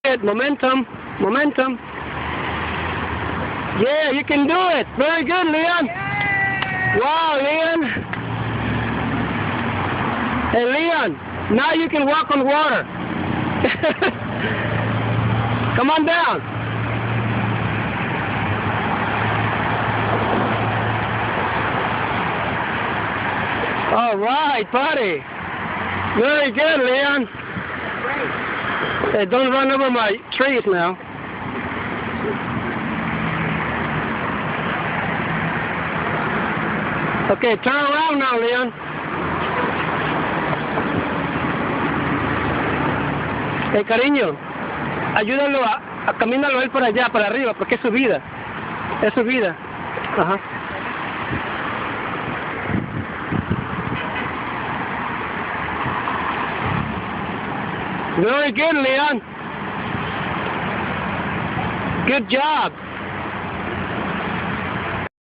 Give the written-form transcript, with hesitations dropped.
Good. Momentum. Momentum. Yeah, you can do it. Very good, Leon. Wow, Leon. Hey, Leon. Now you can walk on water. Come on down. All right, buddy. Very good, Leon. Hey, don't run over my trees now. Okay, turn around now, Leon. Hey, cariño, ayúdalo a caminarlo él por allá, para arriba, porque es subida. Es subida. Ajá. Very good, Leon. Good job.